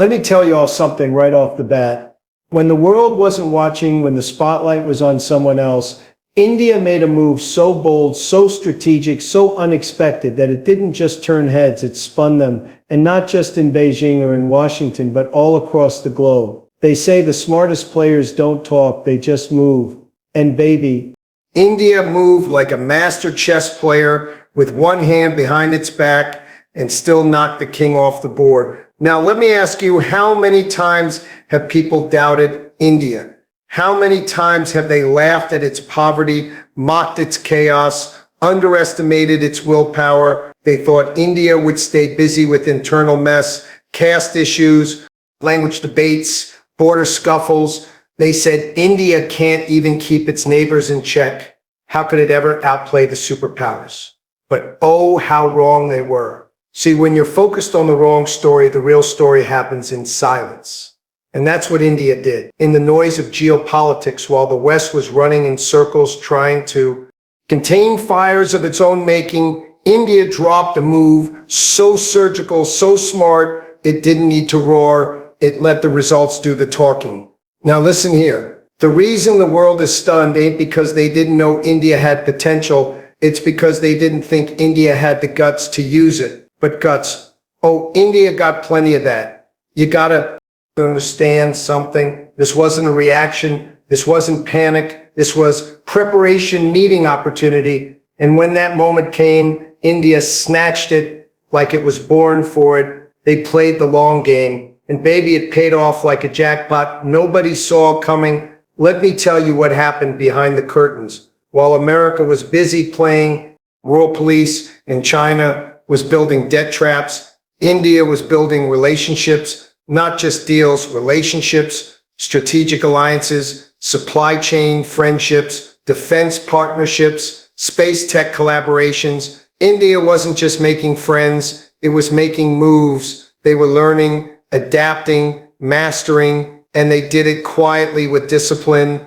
Let me tell you all something right off the bat. When the world wasn't watching, when the spotlight was on someone else, India made a move so bold, so strategic, so unexpected that it didn't just turn heads, it spun them. And not just in Beijing or in Washington, but all across the globe. They say the smartest players don't talk, they just move. And baby, India moved like a master chess player with one hand behind its back and still knocked the king off the board. Now, let me ask you, how many times have people doubted India? How many times have they laughed at its poverty, mocked its chaos, underestimated its willpower? They thought India would stay busy with internal mess, caste issues, language debates, border scuffles. They said India can't even keep its neighbors in check. How could it ever outplay the superpowers? But oh, how wrong they were. See, when you're focused on the wrong story, the real story happens in silence. And that's what India did. In the noise of geopolitics, while the West was running in circles trying to contain fires of its own making, India dropped a move so surgical, so smart, it didn't need to roar. It let the results do the talking. Now listen here. The reason the world is stunned ain't because they didn't know India had potential. It's because they didn't think India had the guts to use it. But guts. Oh, India got plenty of that. You gotta understand something. This wasn't a reaction. This wasn't panic. This was preparation, meeting opportunity. And when that moment came, India snatched it like it was born for it. They played the long game. And baby, it paid off like a jackpot nobody saw coming. Let me tell you what happened behind the curtains. While America was busy playing world police and China was building debt traps, India was building relationships, not just deals, relationships, strategic alliances, supply chain friendships, defense partnerships, space tech collaborations. India wasn't just making friends, it was making moves. They were learning, adapting, mastering, and they did it quietly with discipline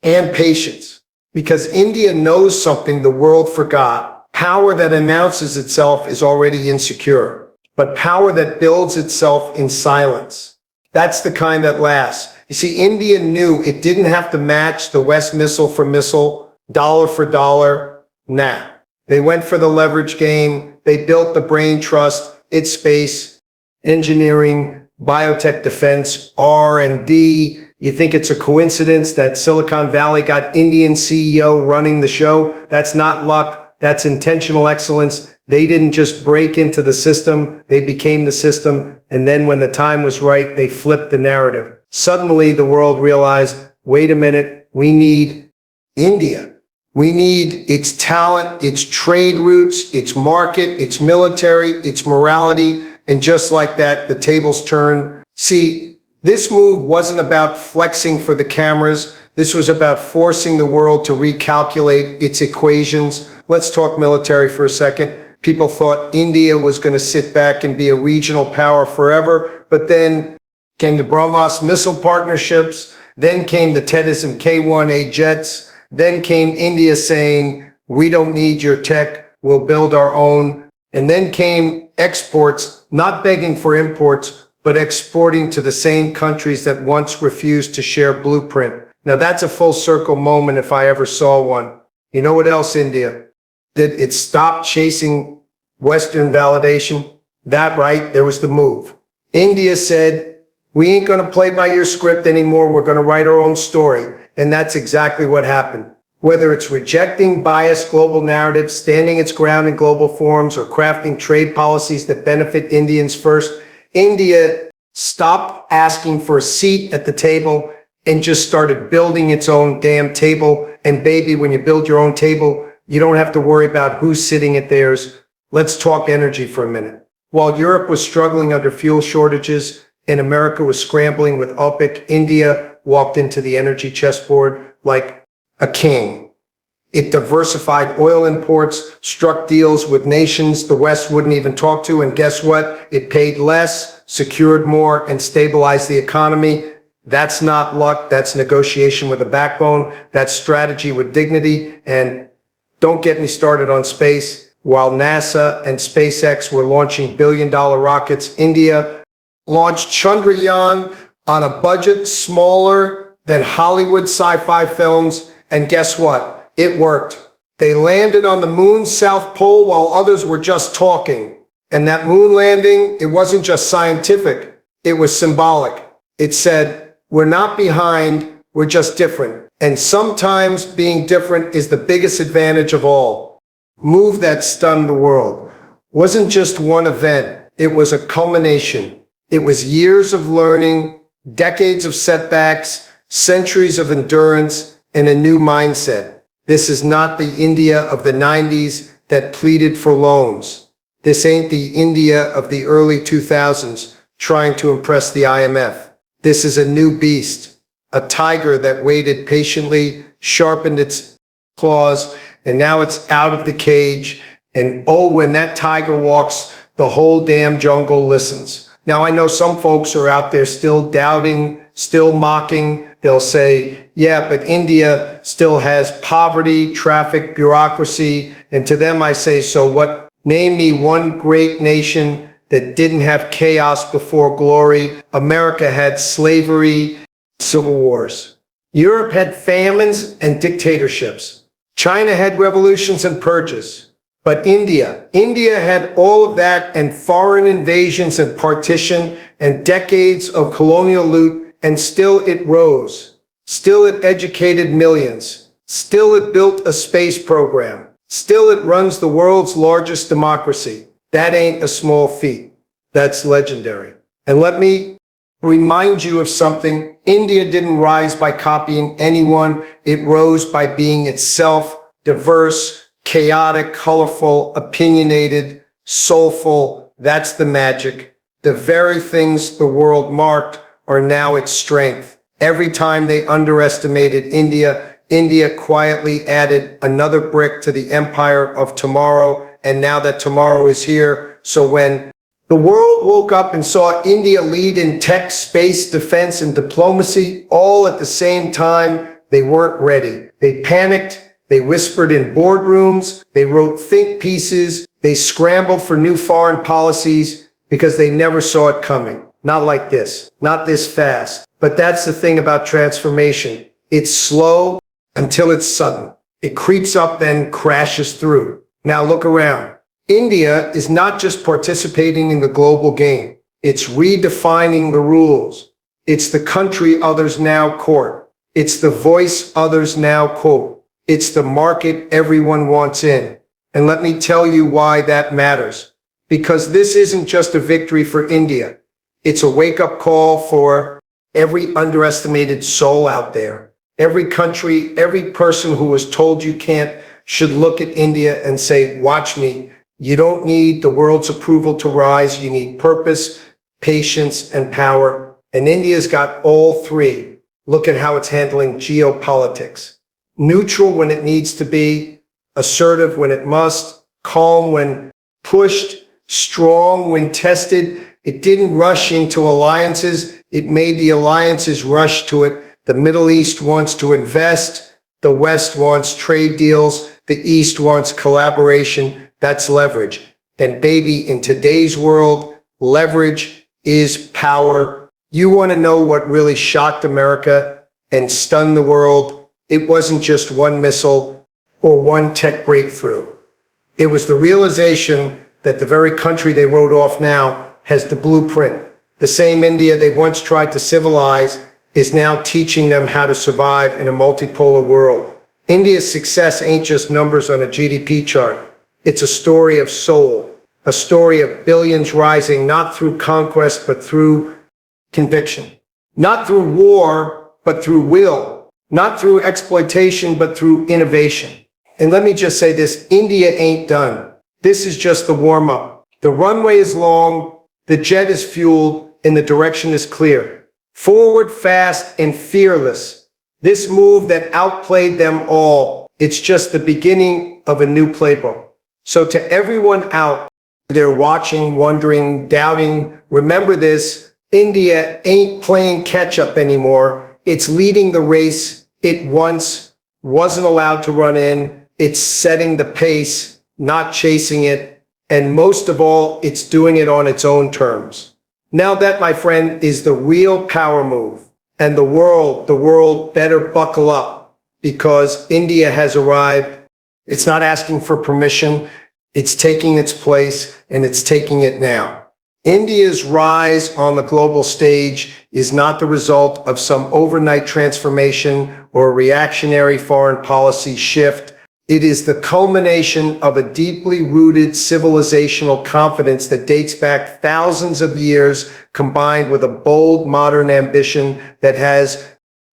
and patience. Because India knows something the world forgot. Power that announces itself is already insecure, but power that builds itself in silence, that's the kind that lasts. You see, India knew it didn't have to match the West missile for missile, dollar for dollar. Nah, they went for the leverage game. They built the brain trust, its space, engineering, biotech defense, R&D. You think it's a coincidence that Silicon Valley got Indian CEO running the show? That's not luck. That's intentional excellence. They didn't just break into the system, they became the system. And then when the time was right, they flipped the narrative. Suddenly the world realized, wait a minute, we need India. We need its talent, its trade routes, its market, its military, its morality. And just like that, the tables turn. See, this move wasn't about flexing for the cameras. This was about forcing the world to recalculate its equations. Let's talk military for a second. People thought India was going to sit back and be a regional power forever, but then came the BrahMos missile partnerships, then came the Tedism K-1A jets, then came India saying, we don't need your tech, we'll build our own. And then came exports, not begging for imports, but exporting to the same countries that once refused to share blueprint. Now that's a full circle moment if I ever saw one. You know what else India did? It stopped chasing Western validation. That right, there was the move. India said, we ain't gonna play by your script anymore, we're gonna write our own story. And that's exactly what happened. Whether it's rejecting biased global narratives, standing its ground in global forums, or crafting trade policies that benefit Indians first, India stopped asking for a seat at the table and just started building its own damn table. And baby, when you build your own table, you don't have to worry about who's sitting at theirs. Let's talk energy for a minute. While Europe was struggling under fuel shortages and America was scrambling with OPEC, India walked into the energy chessboard like a king. It diversified oil imports, struck deals with nations the West wouldn't even talk to, and guess what? It paid less, secured more, and stabilized the economy. That's not luck, that's negotiation with a backbone, that's strategy with dignity. And don't get me started on space. While NASA and SpaceX were launching billion-dollar rockets, India launched Chandrayaan on a budget smaller than Hollywood sci-fi films, and guess what? It worked. They landed on the moon's south pole while others were just talking. And that moon landing, it wasn't just scientific, it was symbolic. It said, we're not behind, we're just different. And sometimes being different is the biggest advantage of all. Move that stunned the world wasn't just one event, it was a culmination. It was years of learning, decades of setbacks, centuries of endurance, and a new mindset. This is not the India of the 90s that pleaded for loans. This ain't the India of the early 2000s trying to impress the IMF. This is a new beast, a tiger that waited patiently, sharpened its claws, and now it's out of the cage. And oh, when that tiger walks, the whole damn jungle listens. Now, I know some folks are out there still doubting, still mocking. They'll say, yeah, but India still has poverty, traffic, bureaucracy. And to them, I say, so what? Name me one great nation that didn't have chaos before glory. America had slavery, civil wars. Europe had famines and dictatorships. China had revolutions and purges. But India had all of that and foreign invasions and partition and decades of colonial loot, and still it rose. Still it educated millions. Still it built a space program. Still it runs the world's largest democracy. That ain't a small feat. That's legendary. And let me remind you of something. India didn't rise by copying anyone. It rose by being itself, diverse, chaotic, colorful, opinionated, soulful. That's the magic. The very things the world marked are now its strength. Every time they underestimated India, India quietly added another brick to the empire of tomorrow. And now that tomorrow is here, so when the world woke up and saw India lead in tech, space, defense, and diplomacy all at the same time, they weren't ready. They panicked. They whispered in boardrooms, they wrote think pieces, they scrambled for new foreign policies because they never saw it coming. Not like this, not this fast. But that's the thing about transformation. It's slow until it's sudden. It creeps up, then crashes through. Now look around. India is not just participating in the global game. It's redefining the rules. It's the country others now court. It's the voice others now quote. It's the market everyone wants in. And let me tell you why that matters. Because this isn't just a victory for India. It's a wake-up call for every underestimated soul out there. Every country, every person who was told you can't should look at India and say, watch me. You don't need the world's approval to rise. You need purpose, patience, and power. And India's got all three. Look at how it's handling geopolitics. Neutral when it needs to be, assertive when it must, calm when pushed, strong when tested. It didn't rush into alliances. It made the alliances rush to it. The Middle East wants to invest. The West wants trade deals. The East wants collaboration. That's leverage. And baby, in today's world, leverage is power. You want to know what really shocked America and stunned the world? It wasn't just one missile or one tech breakthrough. It was the realization that the very country they wrote off now has the blueprint. The same India they once tried to civilize is now teaching them how to survive in a multipolar world. India's success ain't just numbers on a GDP chart. It's a story of soul, a story of billions rising not through conquest but through conviction. Not through war, but through will. Not through exploitation, but through innovation. And let me just say this, India ain't done. This is just the warm-up. The runway is long, the jet is fueled, and the direction is clear. Forward, fast, and fearless. This move that outplayed them all. It's just the beginning of a new playbook. So to everyone out there watching, wondering, doubting, remember this, India ain't playing catch-up anymore. It's leading the race it once wasn't allowed to run in. It's setting the pace, not chasing it. And most of all, it's doing it on its own terms. Now that, my friend, is the real power move. And the world better buckle up, because India has arrived. It's not asking for permission. It's taking its place, and it's taking it now. India's rise on the global stage is not the result of some overnight transformation or reactionary foreign policy shift. It is the culmination of a deeply rooted civilizational confidence that dates back thousands of years, combined with a bold modern ambition that has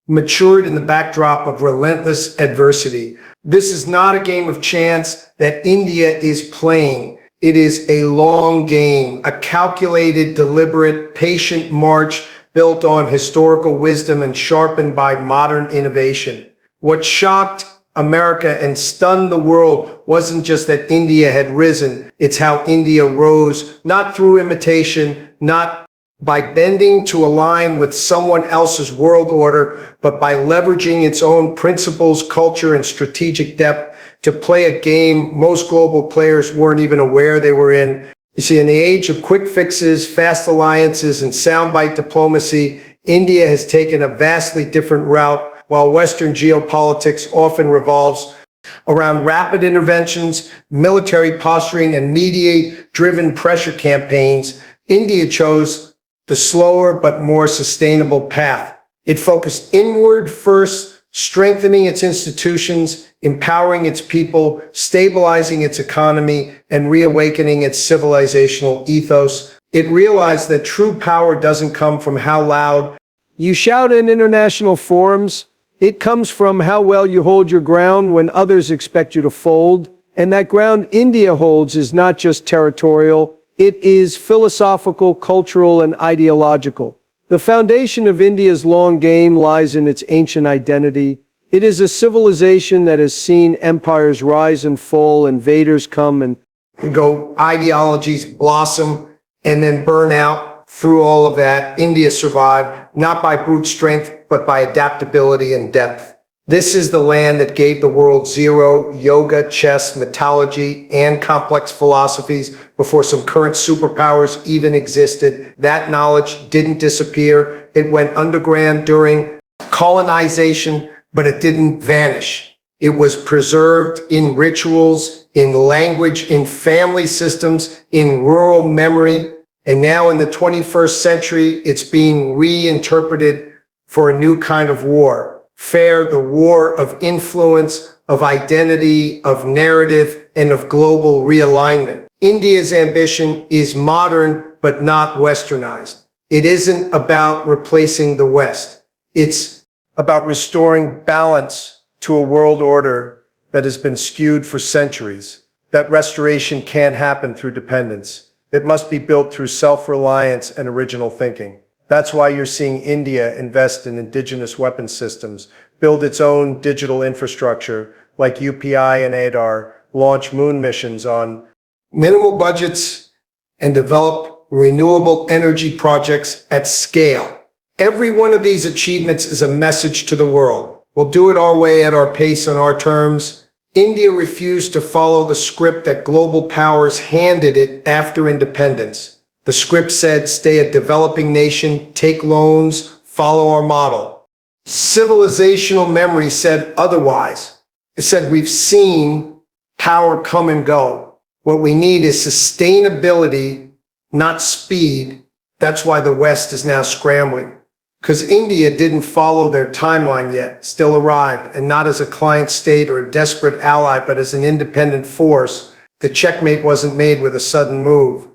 matured in the backdrop of relentless adversity. This is not a game of chance that India is playing. It is a long game, a calculated, deliberate, patient march built on historical wisdom and sharpened by modern innovation. What shocked America and stunned the world wasn't just that India had risen, it's how India rose, not through imitation, not by bending to align with someone else's world order, but by leveraging its own principles, culture, and strategic depth to play a game most global players weren't even aware they were in. You see, in the age of quick fixes, fast alliances, and soundbite diplomacy, India has taken a vastly different route. While Western geopolitics often revolves around rapid interventions, military posturing, and media-driven pressure campaigns, India chose the slower but more sustainable path. It focused inward first, strengthening its institutions, empowering its people, stabilizing its economy, and reawakening its civilizational ethos. It realized that true power doesn't come from how loud you shout in international forums. It comes from how well you hold your ground when others expect you to fold. And that ground India holds is not just territorial, it is philosophical, cultural, and ideological. The foundation of India's long game lies in its ancient identity. It is a civilization that has seen empires rise and fall, invaders come and go, ideologies blossom and then burn out. Through all of that, India survived, not by brute strength, but by adaptability and depth. This is the land that gave the world zero, yoga, chess, metallurgy, and complex philosophies before some current superpowers even existed. That knowledge didn't disappear. It went underground during colonization, but it didn't vanish. It was preserved in rituals, in language, in family systems, in rural memory. And now in the 21st century, it's being reinterpreted for a new kind of war. The war of influence, of identity, of narrative, and of global realignment. India's ambition is modern, but not westernized. It isn't about replacing the West. It's about restoring balance to a world order that has been skewed for centuries. That restoration can't happen through dependence. It must be built through self-reliance and original thinking. That's why you're seeing India invest in indigenous weapon systems, build its own digital infrastructure like UPI and ADAR, launch moon missions on minimal budgets, and develop renewable energy projects at scale. Every one of these achievements is a message to the world. We'll do it our way, at our pace, on our terms. India refused to follow the script that global powers handed it after independence. The script said, stay a developing nation, take loans, follow our model. Civilizational memory said otherwise. It said, we've seen power come and go. What we need is sustainability, not speed. That's why the West is now scrambling. Because India didn't follow their timeline yet, still arrived, and not as a client state or a desperate ally, but as an independent force. The checkmate wasn't made with a sudden move,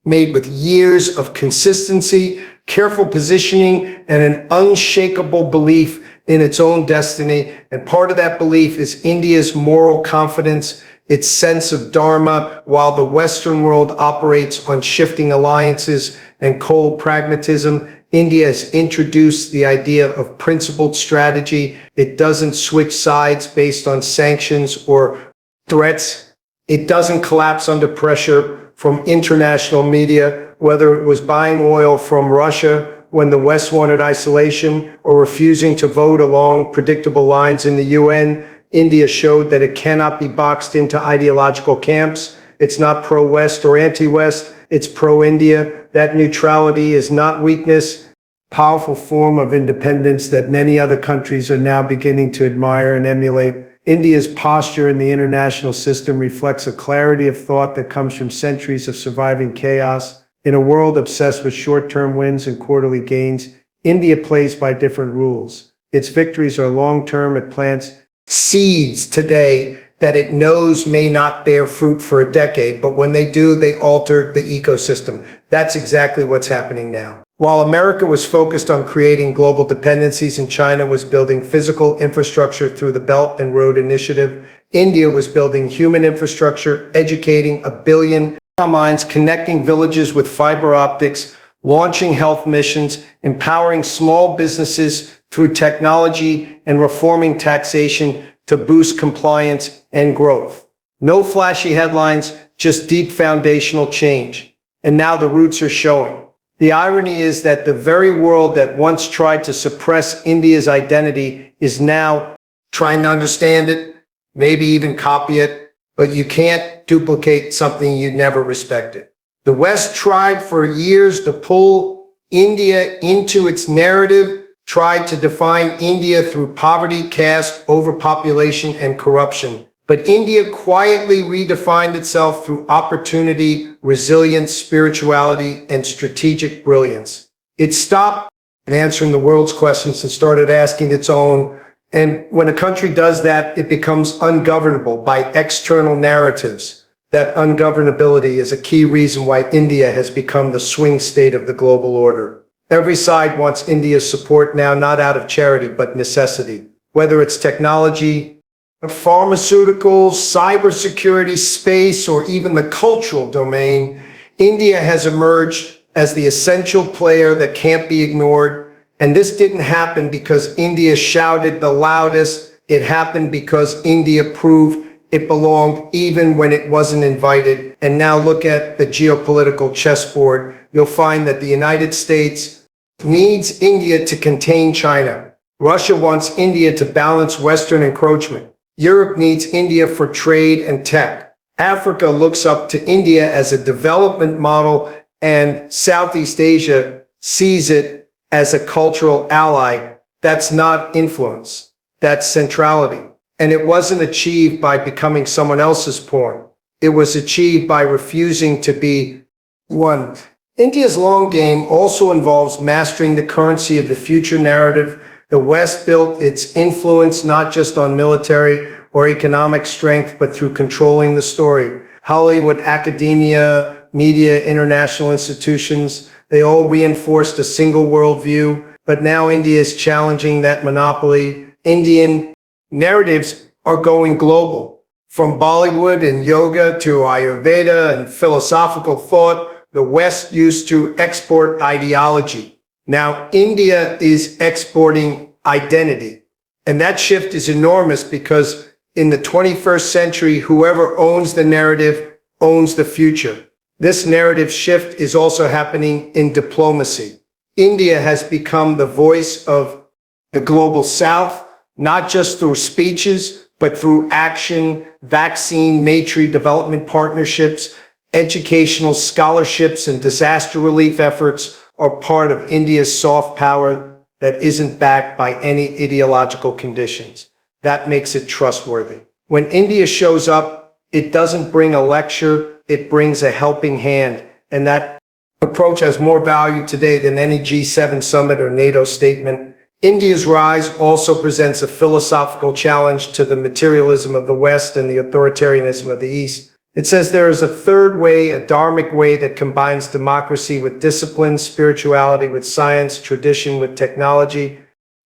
made with years of consistency, careful positioning, and an unshakable belief in its own destiny. And part of that belief is India's moral confidence, its sense of dharma. While the Western world operates on shifting alliances and cold pragmatism, India has introduced the idea of principled strategy. It doesn't switch sides based on sanctions or threats. It doesn't collapse under pressure from international media, whether it was buying oil from Russia when the West wanted isolation or refusing to vote along predictable lines in the UN. India showed that it cannot be boxed into ideological camps. It's not pro-West or anti-West. It's pro-India. That neutrality is not weakness. Powerful form of independence that many other countries are now beginning to admire and emulate. India's posture in the international system reflects a clarity of thought that comes from centuries of surviving chaos. In a world obsessed with short-term wins and quarterly gains, India plays by different rules. Its victories are long-term. It plants seeds today that it knows may not bear fruit for a decade, but when they do, they alter the ecosystem. That's exactly what's happening now. While America was focused on creating global dependencies and China was building physical infrastructure through the Belt and Road Initiative, India was building human infrastructure, educating 1 billion minds, connecting villages with fiber optics, launching health missions, empowering small businesses through technology, and reforming taxation to boost compliance and growth. No flashy headlines, just deep foundational change. And now the roots are showing. The irony is that the very world that once tried to suppress India's identity is now trying to understand it, maybe even copy it, but you can't duplicate something you never respected. The West tried for years to pull India into its narrative, tried to define India through poverty, caste, overpopulation, and corruption. But India quietly redefined itself through opportunity, resilience, spirituality, and strategic brilliance. It stopped answering the world's questions and started asking its own. And when a country does that, it becomes ungovernable by external narratives. That ungovernability is a key reason why India has become the swing state of the global order. Every side wants India's support now, not out of charity, but necessity. Whether it's technology, pharmaceuticals, cybersecurity, space, or even the cultural domain, India has emerged as the essential player that can't be ignored. And this didn't happen because India shouted the loudest. It happened because India proved it belonged even when it wasn't invited. And now look at the geopolitical chessboard. You'll find that the United States needs India to contain China. Russia wants India to balance Western encroachment. Europe needs India for trade and tech. Africa looks up to India as a development model, and Southeast Asia sees it as a cultural ally. That's not influence. That's centrality. And it wasn't achieved by becoming someone else's pawn. It was achieved by refusing to be one. India's long game also involves mastering the currency of the future narrative. The West built its influence not just on military or economic strength, but through controlling the story. Hollywood, academia, media, international institutions, they all reinforced a single worldview. But now India is challenging that monopoly. Indian narratives are going global. From Bollywood and yoga to Ayurveda and philosophical thought, the West used to export ideology. Now, India is exporting identity. And that shift is enormous because in the 21st century, whoever owns the narrative owns the future. This narrative shift is also happening in diplomacy. India has become the voice of the global South, not just through speeches, but through action, vaccine, Maitri development partnerships, educational scholarships, and disaster relief efforts are part of India's soft power that isn't backed by any ideological conditions. That makes it trustworthy. When India shows up, it doesn't bring a lecture, it brings a helping hand. And that approach has more value today than any G7 summit or NATO statement. India's rise also presents a philosophical challenge to the materialism of the West and the authoritarianism of the East. It says there is a third way, a dharmic way that combines democracy with discipline, spirituality with science, tradition with technology,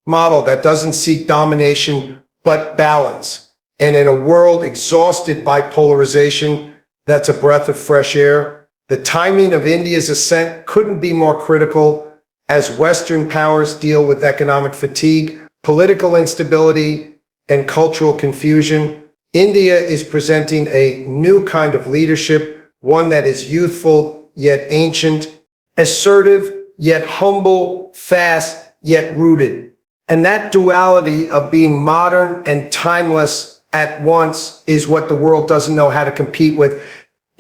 model that doesn't seek domination, but balance. And in a world exhausted by polarization, that's a breath of fresh air. The timing of India's ascent couldn't be more critical as Western powers deal with economic fatigue, political instability, and cultural confusion. India is presenting a new kind of leadership, one that is youthful yet ancient, assertive yet humble, fast yet rooted. And that duality of being modern and timeless at once is what the world doesn't know how to compete with.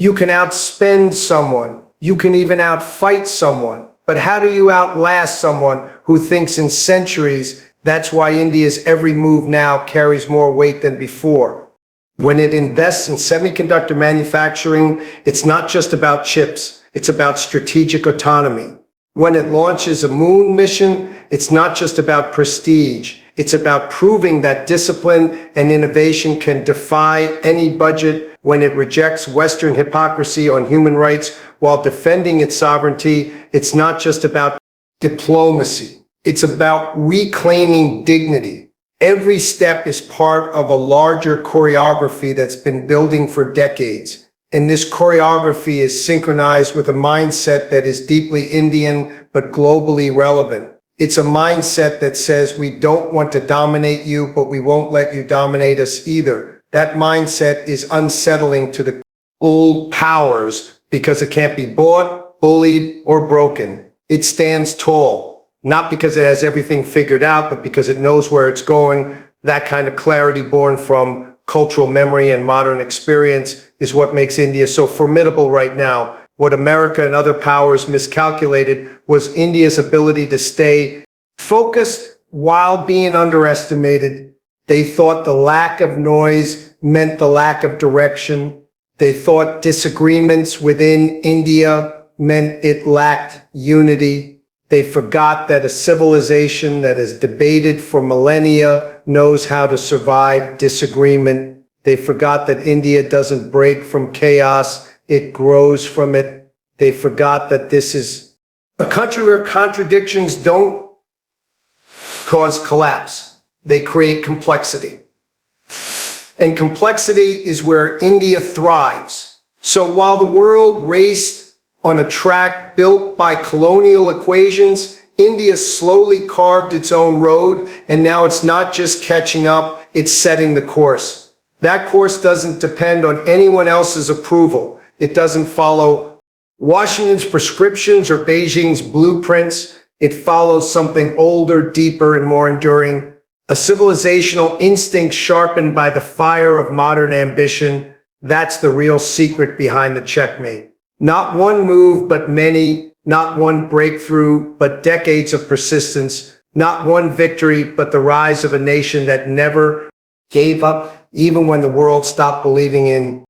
You can outspend someone. You can even outfight someone. But how do you outlast someone who thinks in centuries? That's why India's every move now carries more weight than before. When it invests in semiconductor manufacturing, it's not just about chips. It's about strategic autonomy. When it launches a moon mission, it's not just about prestige. It's about proving that discipline and innovation can defy any budget. When it rejects Western hypocrisy on human rights while defending its sovereignty, it's not just about diplomacy. It's about reclaiming dignity. Every step is part of a larger choreography that's been building for decades. And this choreography is synchronized with a mindset that is deeply Indian, but globally relevant. It's a mindset that says we don't want to dominate you, but we won't let you dominate us either. That mindset is unsettling to the old powers because it can't be bought, bullied, or broken. It stands tall, not because it has everything figured out, but because it knows where it's going. That kind of clarity born from cultural memory and modern experience is what makes India so formidable right now. What America and other powers miscalculated was India's ability to stay focused while being underestimated. They thought the lack of noise meant the lack of direction. They thought disagreements within India meant it lacked unity. They forgot that a civilization that has debated for millennia knows how to survive disagreement. They forgot that India doesn't break from chaos, it grows from it. They forgot that this is a country where contradictions don't cause collapse. They create complexity. And complexity is where India thrives. So while the world raced on a track built by colonial equations, India slowly carved its own road, and now it's not just catching up, it's setting the course. That course doesn't depend on anyone else's approval. It doesn't follow Washington's prescriptions or Beijing's blueprints. It follows something older, deeper, and more enduring. A civilizational instinct sharpened by the fire of modern ambition. That's the real secret behind the checkmate. Not one move, but many. Not one breakthrough, but decades of persistence. Not one victory, but the rise of a nation that never gave up, even when the world stopped believing in